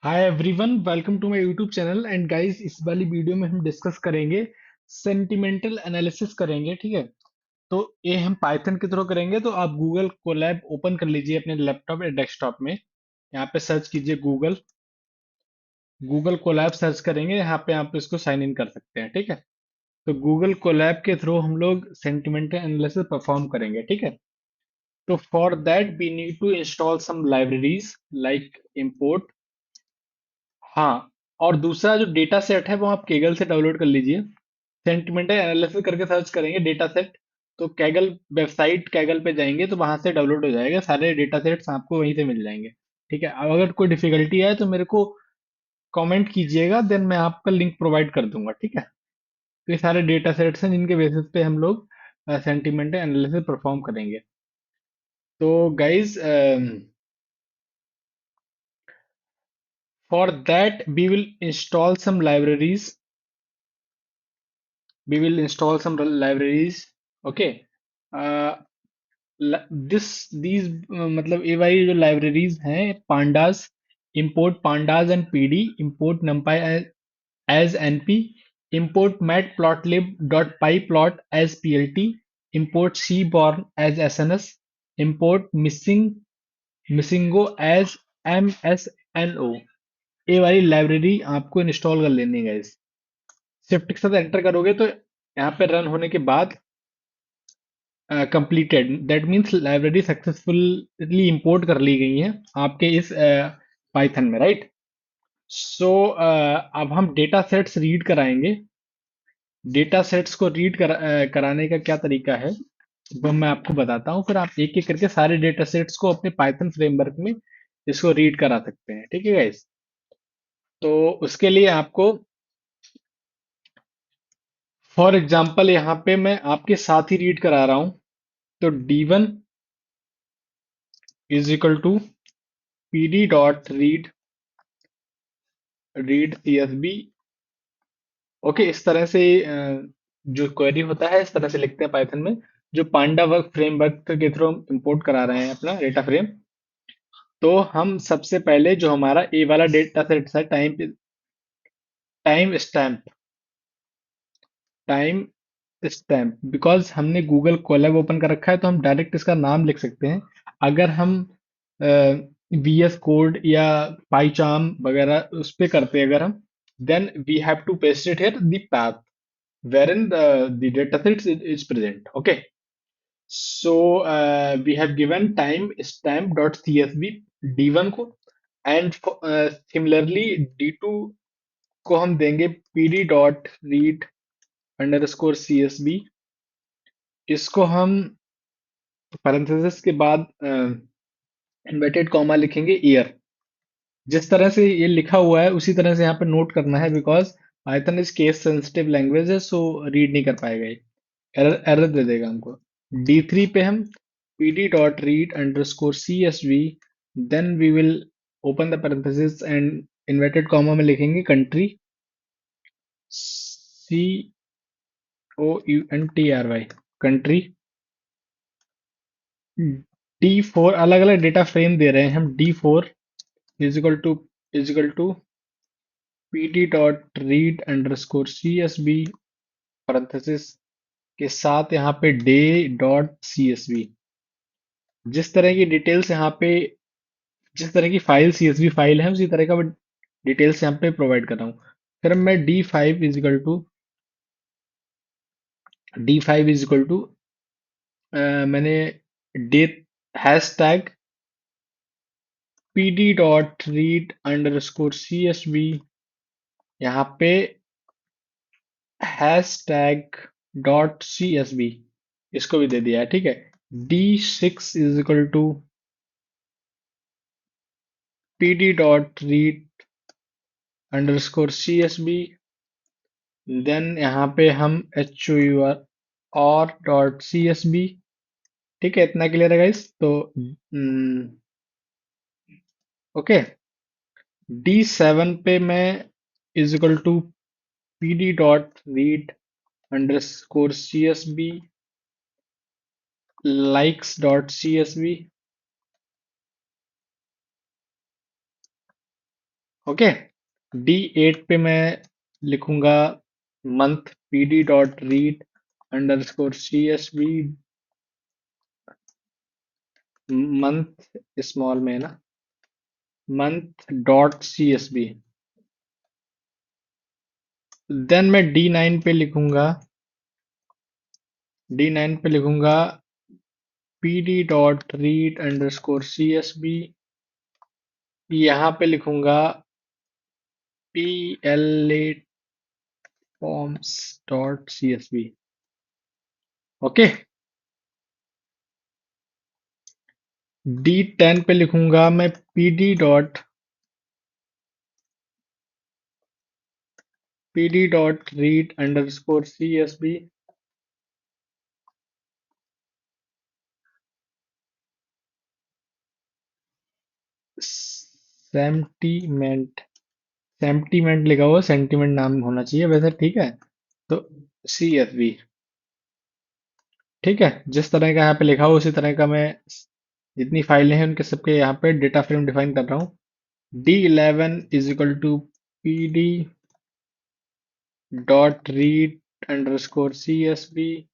Hi everyone, welcome to my YouTube channel. And guys, इस वाली video में हम डिस्कस करेंगे, सेंटिमेंटल एनालिसिस करेंगे। ठीक है। तो ये हम पाइथन के थ्रू करेंगे। तो आप गूगल कोलैब ओपन कर लीजिए अपने लैपटॉप या डेस्कटॉप में। यहाँ पे सर्च कीजिए गूगल गूगल कोलैब सर्च करेंगे। यहाँ पे आप इसको साइन इन कर सकते हैं। ठीक है। तो गूगल कोलैब के थ्रू हम लोग सेंटिमेंटल एनालिसिस परफॉर्म करेंगे। ठीक है। तो for that we need to install some libraries like import। हाँ। और दूसरा जो डेटा सेट है वो आप केगल से डाउनलोड कर लीजिए। सेंटिमेंटल एनालिसिस करके सर्च करेंगे डेटा सेट। तो कैगल वेबसाइट कैगल पे जाएंगे तो वहां से डाउनलोड हो जाएगा। सारे डेटा सेट्स आपको वहीं से मिल जाएंगे। ठीक है। अब अगर कोई डिफिकल्टी आए तो मेरे को कमेंट कीजिएगा, देन मैं आपका लिंक प्रोवाइड कर दूंगा। ठीक है। तो ये सारे डेटा सेट्स हैं जिनके बेसिस पे हम लोग सेंटिमेंटल एनालिसिस परफॉर्म करेंगे। तो guys, for that we will install some libraries. Okay. This these मतलब ये वाली जो लाइब्रेरीज हैं, pandas, import pandas and PD, import numpy as np, import matplotlib.pyplot as plt, import cborn as sns, import missingo as msno। ये वाली library आपको install कर लेनी है गाइस। शिफ्ट के साथ एंटर करोगे तो यहाँ पे रन होने के बाद completed, that means library successfully import कर ली गई है आपके इस पाइथन में, राइट। सो अब हम डेटा सेट्स रीड कराएंगे। डेटा सेट्स को कराने का क्या तरीका है वो मैं आपको बताता हूँ। फिर आप एक एक करके सारे डेटा सेट्स को अपने पाइथन फ्रेमवर्क में इसको रीड करा सकते हैं। ठीक है गाइस। तो उसके लिए आपको, फॉर एग्जाम्पल, यहाँ पे मैं आपके साथ ही रीड करा रहा हूँ। तो d1 is equal to pd dot read csv। Okay. इस तरह से जो क्वेरी होता है इस तरह से लिखते हैं पाइथन में। जो पांडा वर्क फ्रेमवर्क के थ्रू हम इंपोर्ट करा रहे हैं अपना डेटा फ्रेम। तो हम सबसे पहले जो हमारा ए वाला डेटा सेट है, time stamp time stamp because हमने गूगल कोलैब ओपन कर रखा है तो हम डायरेक्ट इसका नाम लिख सकते हैं। अगर हम वीएस कोड या पाईचार्म वगैरह उस पे करते हैं अगर हम, then we have to paste it here the path wherein the data set is present. Okay. So we have given time stamp dot csv d1 को, and similarly d2 को हम देंगे pd dot read underscore csv। इसको हम parenthesis के बाद inverted comma लिखेंगे year. जिस तरह से ये लिखा हुआ है उसी तरह से यहाँ पे नोट करना है, because Python is case sensitive language है, सो रीड नहीं कर पाएगा ये। एरर एरर दे देगा हमको। D3 पे हम pd dot read underscore csv, then we will open the parenthesis and inverted comma में लिखेंगे कंट्री, country, कंट्री। D4 अलग अलग डेटा फ्रेम दे रहे हैं हम। D4 is equal to pd dot read underscore csv parenthesis के साथ यहाँ पे डे डॉट csv। जिस तरह की डिटेल्स यहाँ पे, जिस तरह की फाइल CSV फाइल है उसी तरह का मैं डिटेल्स यहाँ पे प्रोवाइड कर रहा हूँ। फिर मैं D5 इज इक्वल टू मैंने day hash tag pd dot read underscore csv, यहाँ पे हैश टैग डॉट csv इसको भी दे दिया है। ठीक है। D6 is equal to pd dot read underscore csv, then यहाँ पे हम HUR डॉट CSV। ठीक है। इतना क्लियर है गाइस। तो ओके। D7 पे मैं is equal to pd dot read underscore csv likes dot csv, okay. D8 पे मैं लिखूंगा मंथ, pd.read_csv, मंथ स्मॉल में है ना, month.csv। देन मैं D9 पे लिखूंगा pd.read_csv। यहाँ पे लिखूंगा platforms.csv। ओके। D10 पे लिखूंगा मैं pd.read_csv। सेंटीमेंट, सेंटीमेंट लिखा हुआ, सेंटीमेंट नाम होना चाहिए वैसे, ठीक है। तो CSV, ठीक है। जिस तरह का यहाँ पे लिखा हुआ उसी तरह का मैं जितनी फाइलें हैं उनके सबके यहाँ पे डेटा फ्रेम डिफाइन कर रहा हूँ। D11 = pd dot read underscore CSV.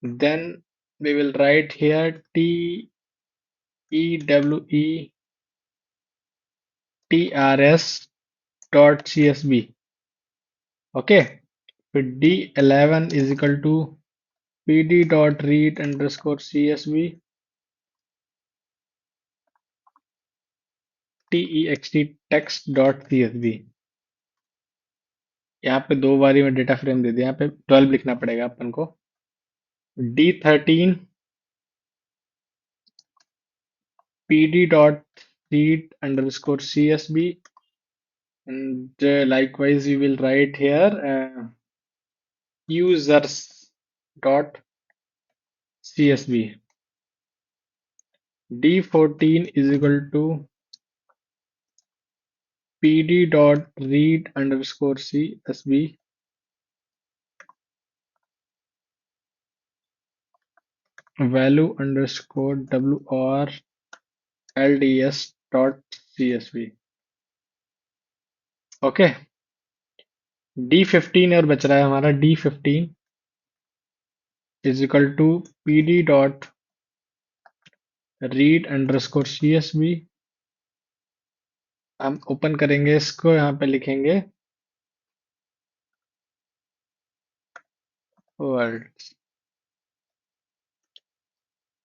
Then we will write here TEWETRS dot CSV. Okay. फिर D11 = pd dot read underscore CSV text dot CSV। यहाँ पे दो बारी में डेटा फ्रेम दे दिया, यहाँ पे 12 लिखना पड़ेगा अपन को। D13 pd dot read underscore CSV, and likewise we will write here users dot CSV. D14 is equal to pd dot read underscore CSV value underscore WR LDS dot CSV। Okay. D15 और बच रहा है हमारा। D15 is equal to pd dot read underscore CSV। हम open करेंगे इसको, यहाँ पे लिखेंगे वर्ड,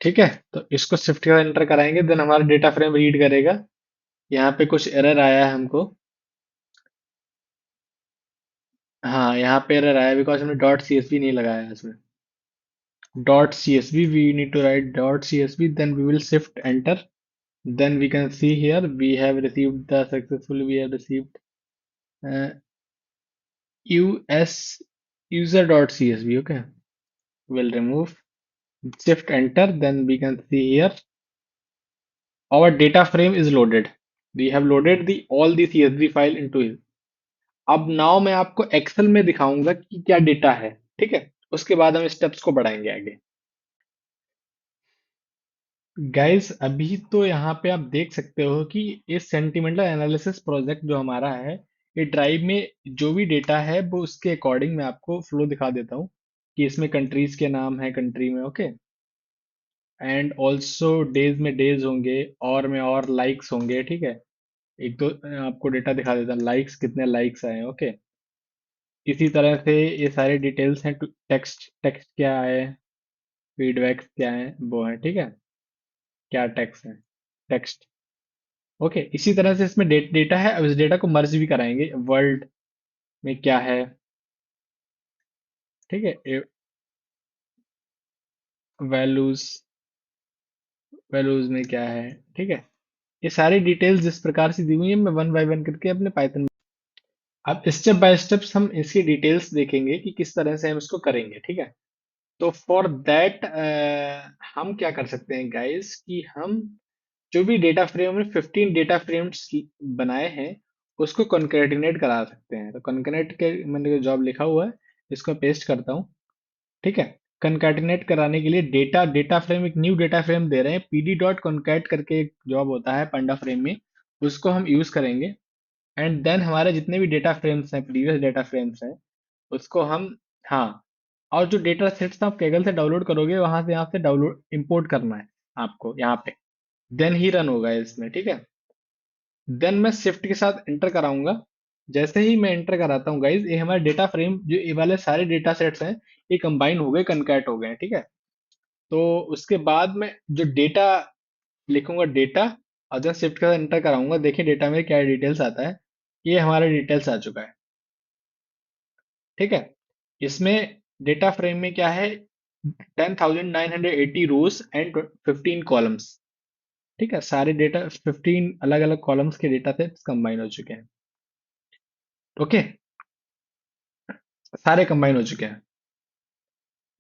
ठीक है। तो इसको शिफ्ट का एंटर कराएंगे, देन हमारा डेटा फ्रेम रीड करेगा। यहाँ पे कुछ एरर आया है हमको। हाँ, यहाँ पे एरर आया बिकॉज हमने डॉट CSV नहीं लगाया है इसमें। Dot CSV, we need to write dot CSV, then we will shift enter. Then we can see here we have received the successfully, we have received US user dot CSV। okay, we'll remove, shift enter, then we can see here our data frame is loaded, we have loaded the all the CSV file into it। अब now मैं आपको Excel में दिखाऊंगा कि क्या data है, ठीक है। उसके बाद हम स्टेप्स को बढ़ाएंगे आगे। गाइस अभी तो यहाँ पे आप देख सकते हो कि इस सेंटिमेंटल एनालिसिस प्रोजेक्ट जो हमारा है, ये ड्राइव में जो भी डेटा है वो उसके अकॉर्डिंग मैं आपको फ्लो दिखा देता हूँ कि इसमें कंट्रीज के नाम है कंट्री में, ओके। एंड ऑल्सो डेज में डेज होंगे, और में और लाइक्स होंगे, ठीक है। एक तो आपको डेटा दिखा देता हूँ, लाइक्स कितने लाइक्स आए, ओके। इसी तरह से ये सारे डिटेल्स हैं। टेक्स्ट, टेक्स्ट क्या है, फीडबैक्स क्या है, वो है, ठीक है। क्या टेक्स्ट है, टेक्स्ट, ओके। इसी तरह से इसमें डेटा है। अब इस डेटा को मर्ज भी कराएंगे, वर्ल्ड में क्या है, ठीक है। वैल्यूज, वैल्यूज में क्या है, ठीक है। ये सारी डिटेल्स जिस प्रकार से दी हुई है, मैं वन बाय वन करके अपने पाइथन, अब स्टेप बाय स्टेप्स हम इसकी डिटेल्स देखेंगे कि किस तरह से हम इसको करेंगे, ठीक है। तो फॉर दैट हम क्या कर सकते हैं गाइस कि हम जो भी डेटा फ्रेम में 15 डेटा फ्रेम्स बनाए हैं उसको कॉन्केटिनेट करा सकते हैं। तो कॉन्केटिनेट के मैंने जो जॉब लिखा हुआ है इसको पेस्ट करता हूँ, ठीक है। कॉन्केटिनेट कराने के लिए डेटा फ्रेम, एक न्यू डेटा फ्रेम दे रहे हैं, pd डॉट कॉन्कैट करके एक जॉब होता है पांडा फ्रेम में। उसको हम यूज करेंगे। एंड देन हमारे जितने भी डेटा फ्रेम्स हैं, प्रीवियस डेटा फ्रेम्स हैं, उसको हम, हाँ, और जो डेटा सेट्स आप कैगल से डाउनलोड करोगे वहां से, यहाँ से डाउनलोड इंपोर्ट करना है आपको यहाँ पे, देन ही रन होगा इसमें, ठीक है। देन मैं शिफ्ट के साथ एंटर कराऊंगा। जैसे ही मैं एंटर कराता हूँ गाइज, ये हमारे डेटा फ्रेम, जो ये वाले सारे डेटा सेट्स हैं, ये कंबाइन हो गए, कनकैट हो गए हैं, ठीक है। तो उसके बाद मैं जो डेटा लिखूंगा, डेटा, और जब शिफ्ट का एंटर कराऊंगा, देखिए डेटा में क्या डिटेल्स आता है। ये हमारा डिटेल्स आ चुका है, ठीक है। इसमें डेटा फ्रेम में क्या है, 10,980 रोज एंड 15 कॉलम्स, ठीक है। सारे डेटा 15 अलग अलग कॉलम्स के डेटा सेट्स कंबाइन हो चुके हैं। ओके, सारे कंबाइन हो चुके हैं।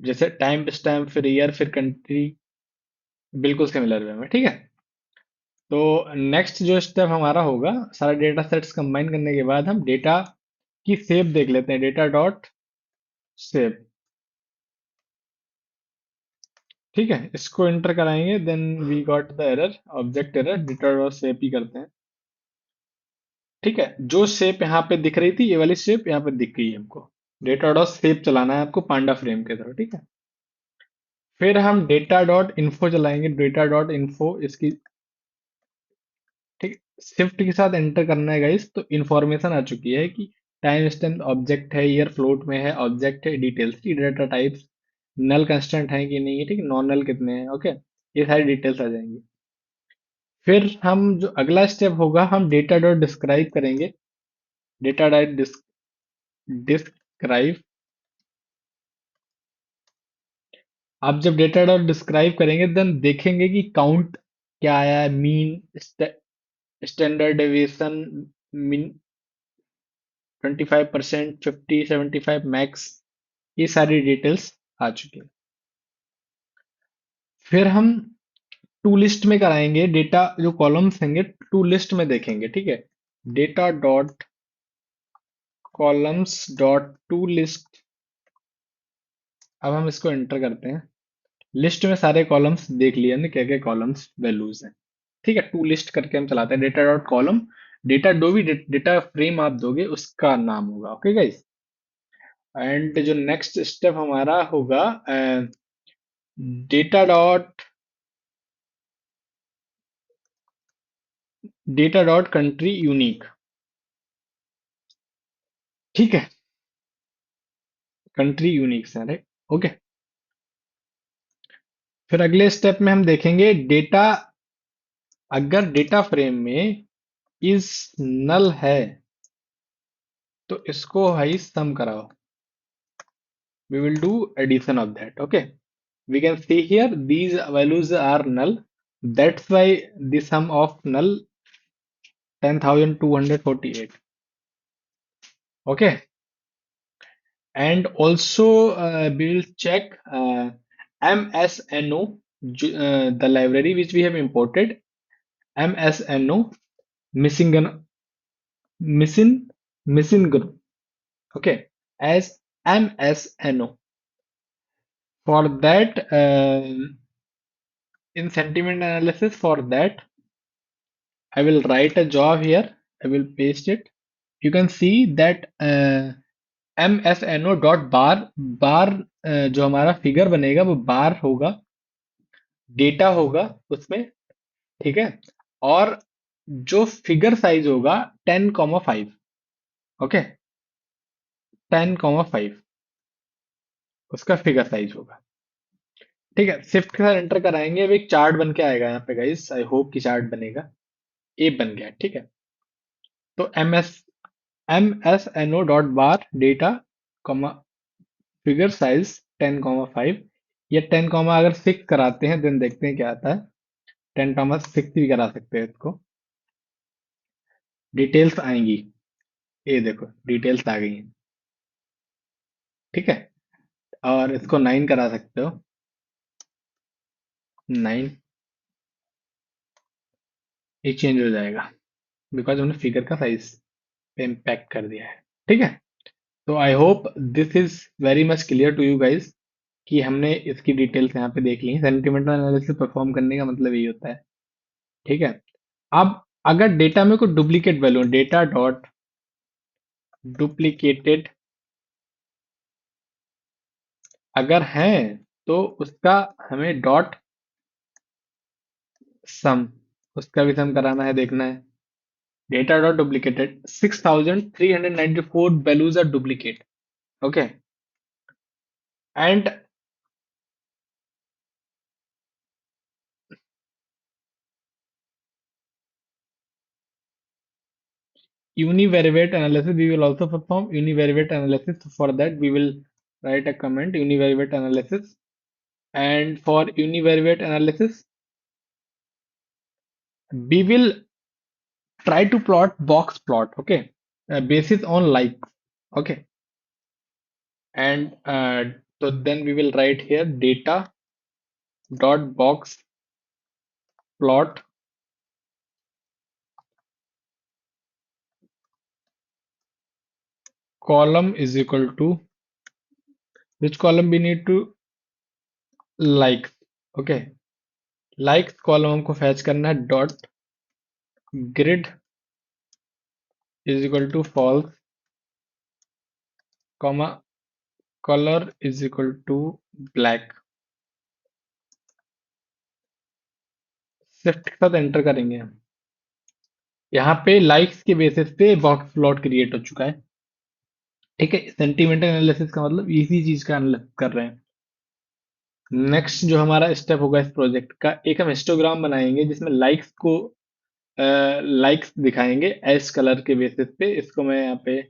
जैसे टाइम स्टैम्प, फिर ईयर, फिर कंट्री, बिल्कुल सिमिलर वे में, ठीक है। तो नेक्स्ट जो स्टेप हमारा होगा, सारा डेटा सेट्स कंबाइन करने के बाद हम डेटा की सेव देख लेते हैं, डेटा डॉट सेव, ठीक है। इसको एंटर कराएंगे, then we got the error, object error, data dot save ही करते हैं, ठीक है। जो शेप यहाँ पे दिख रही थी, ये वाली शेप यहाँ पे दिख गई है हमको। डेटा डॉट सेव चलाना है आपको पांडा फ्रेम के तरह, ठीक है। फिर हम डेटा डॉट इन्फो चलाएंगे, डेटा डॉट इन्फो इसकी, ठीक, शिफ्ट के साथ एंटर करना है गाइस। तो इन्फॉर्मेशन आ चुकी है कि टाइम स्टैम्प ऑब्जेक्ट है, ईयर फ्लोट में है, ऑब्जेक्ट है, डिटेल्स की डेटा टाइप्स, नल कंस्टेंट है कि नहीं है, ठीक, नॉन नल कितने हैं, ओके, ये सारी डिटेल्स आ जाएंगी। फिर हम जो अगला स्टेप होगा, हम डेटा डॉट डिस्क्राइब करेंगे, डेटा डॉट डिस्क्राइब। आप जब डेटा डॉट डिस्क्राइब करेंगे, देन देखेंगे कि काउंट क्या आया है, mean, standard deviation, mean 25%, 50, 75, max, ये सारी डिटेल्स आ चुकी है। फिर हम टू लिस्ट में कराएंगे, डेटा जो कॉलम्स होंगे टू लिस्ट में देखेंगे, ठीक है। Data dot columns dot to list, अब हम इसको एंटर करते हैं। लिस्ट में सारे कॉलम्स देख लिए हमने, क्या क्या कॉलम्स वैल्यूज हैं, ठीक है। टू लिस्ट करके हम चलाते हैं, डेटा डॉट कॉलम, डेटा जो भी डेटा फ्रेम आप दोगे उसका नाम होगा, ओके गाइस। एंड जो नेक्स्ट स्टेप हमारा होगा, data dot, data dot country unique, ठीक है। कंट्री यूनिक से, राइट, ओके। फिर अगले स्टेप में हम देखेंगे डेटा, अगर डेटा फ्रेम में इस नल है तो इसको भाई सम कराओ, we will do addition of that, okay. We can see here these values are null, that's why the sum of null 10,248, okay. And also we will check MSNO, the library which we have imported, MSNO, missing missing missing group, okay, as MSNO. For that, in sentiment analysis, for that I will write a job here. I will paste it. You can see that MSNO dot bar, बार जो हमारा figure बनेगा वो बार होगा, data होगा उसमें, ठीक है। और जो फिगर साइज होगा 10,5, ओके, 10,5 उसका फिगर साइज होगा, ठीक है। शिफ्ट के साथ एंटर कराएंगे, अब एक चार्ट बन के आएगा यहाँ पे गाइस, आई होप कि चार्ट बनेगा। ए बन गया, ठीक है। तो M S N O dot bar data comma figure size 10,5, या 10, अगर 6 कराते हैं देन देखते हैं क्या आता है। 10,6 भी करा सकते हैं इसको, डिटेल्स आएंगी, ये देखो डिटेल्स आ गई हैं, ठीक है। और इसको 9 करा सकते हो, 9, ये चेंज हो जाएगा बिकॉज हमने फिगर का साइज पे इम्पैक्ट कर दिया है, ठीक है। तो I hope this is very much clear to you guys, कि हमने इसकी डिटेल्स यहाँ पे देख ली। सेंटिमेंटल एनालिसिस परफॉर्म करने का मतलब यही होता है, ठीक है। अब अगर डेटा में कोई duplicate value, data dot duplicated अगर है तो उसका हमें डॉट सम, उसका भी सम कराना है, देखना है। Data dot duplicated 6394 values are duplicate. Okay. And univariate analysis, we will also perform univariate analysis. For that we will write a comment univariate analysis. And for univariate analysis we will try to plot box plot, okay, basis on like, okay. And so then we will write here data dot box plot column is equal to, which column we need to, likes, okay, likes column हमको fetch करना है, dot grid is equal to false, comma color is equal to black। Shift के साथ enter करेंगे हम। यहाँ पे likes के बेसिस पे बॉक्स प्लॉट क्रिएट हो चुका है। ठीक है, सेंटीमेंटल एनालिसिस का मतलब इसी चीज का एनालिसिस कर रहे हैं। नेक्स्ट जो हमारा स्टेप होगा इस प्रोजेक्ट का, एक हम हिस्टोग्राम बनाएंगे जिसमें लाइक्स को लाइक्स दिखाएंगे एस कलर के बेसिस पे। इसको मैं यहाँ पे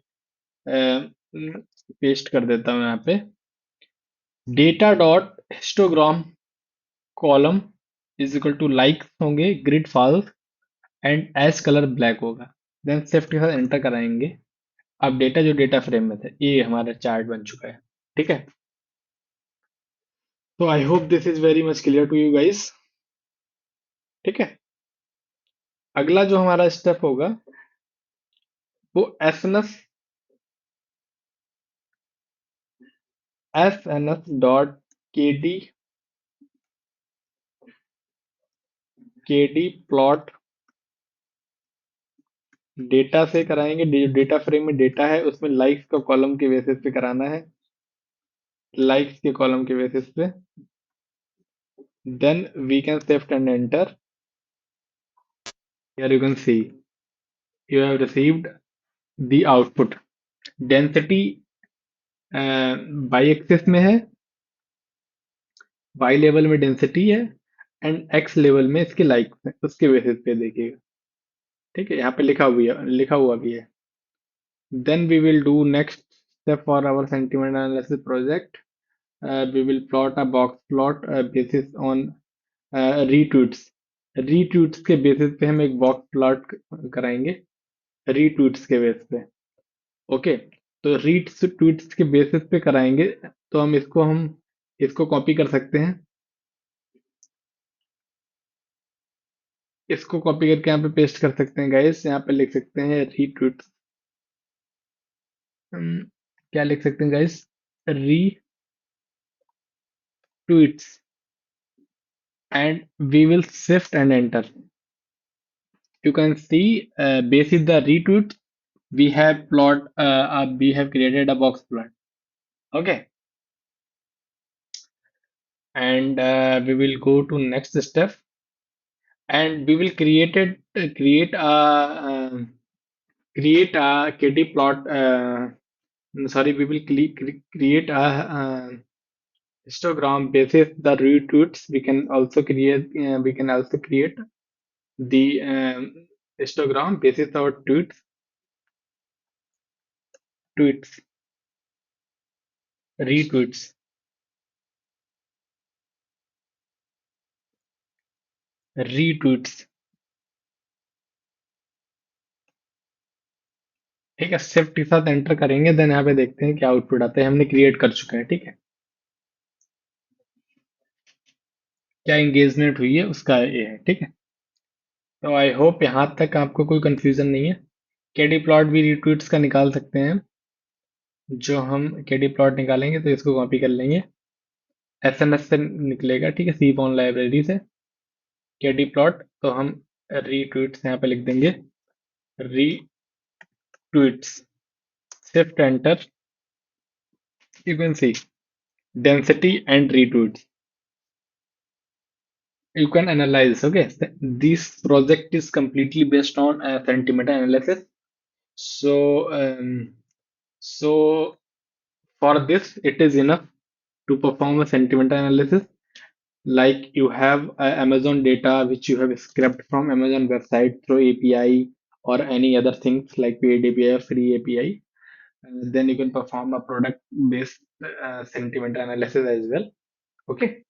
पेस्ट कर देता हूँ। यहाँ पे data dot histogram column is equal to likes होंगे, grid false and s colour black होगा। देन शिफ्ट के साथ एंटर कराएंगे। अब डेटा जो डेटा फ्रेम में था, ये हमारा चार्ट बन चुका है। ठीक है, तो I hope this is very much clear to you guys. ठीक है, अगला जो हमारा स्टेप होगा वो S N S dot K D plot data से कराएंगे। जो डेटा फ्रेम में डेटा है उसमें लाइक्स का कॉलम के बेसिस पे कराना है, लाइक्स के कॉलम के बेसिस पे। Then we can shift and enter. Here you can see you have received the output. Density Y axis में है, वाई लेवल में डेंसिटी है एंड एक्स लेवल में इसके लाइक्स है, उसके बेसिस पे देखिएगा। ठीक है, यहाँ पे लिखा हुआ भी है। Then we will do next step for our sentiment analysis project. We will plot a box plot basis on retweets। retweets के बेसिस पे हम एक बॉक्स प्लॉट कराएंगे, retweets के बेस पे। ओके, तो retweets के बेसिस पे कराएंगे तो हम इसको कॉपी कर सकते हैं। इसको कॉपी करके यहाँ पे पेस्ट कर सकते हैं गाइस। यहाँ पे लिख सकते हैं retweets। क्या लिख सकते हैं guys? retweets and we will shift and enter। You can see basis the retweet we have created a box plot, okay. And we will go to next step and we will create a KD plot, sorry, we will create a histogram basis the retweets। We can also create the histogram basis our tweets retweets retweets। ठीक है, shift के साथ enter करेंगे। Then यहाँ पे देखते हैं क्या आउटपुट आता है। हमने क्रिएट कर चुका है। ठीक है, क्या एंगेजमेंट हुई है उसका ये है। ठीक है, तो आई होप यहाँ तक आपको कोई कंफ्यूजन नहीं है। केडी प्लॉट भी रिट्वीट्स का निकाल सकते हैं। जो हम केडी प्लॉट निकालेंगे तो इसको कॉपी कर लेंगे, एसएमएस से निकलेगा। ठीक है, सी बॉन लाइब्रेरी से केडी प्लॉट तो हम रीट्वीट्स यहाँ पे लिख देंगे, retweets, shift enter, you can see density and retweets. You can analyze. Okay, this project is completely based on sentiment analysis. So, so for this, it is enough to perform a sentiment analysis. Like you have Amazon data which you have scraped from Amazon website through API or any other things like paid API or free API. Then you can perform a product-based sentiment analysis as well. Okay.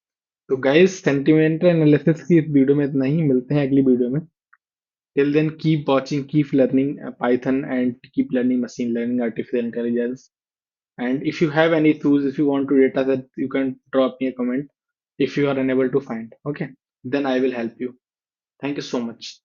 तो guys sentimental analysis की इस video में इतना ही, मिलते हैं अगली video में। Till then keep watching, keep learning Python and keep learning machine learning, artificial intelligence. And if you have any tools, if you want to data set, you can drop me a comment if you are unable to find. Okay, then I will help you. Thank you so much.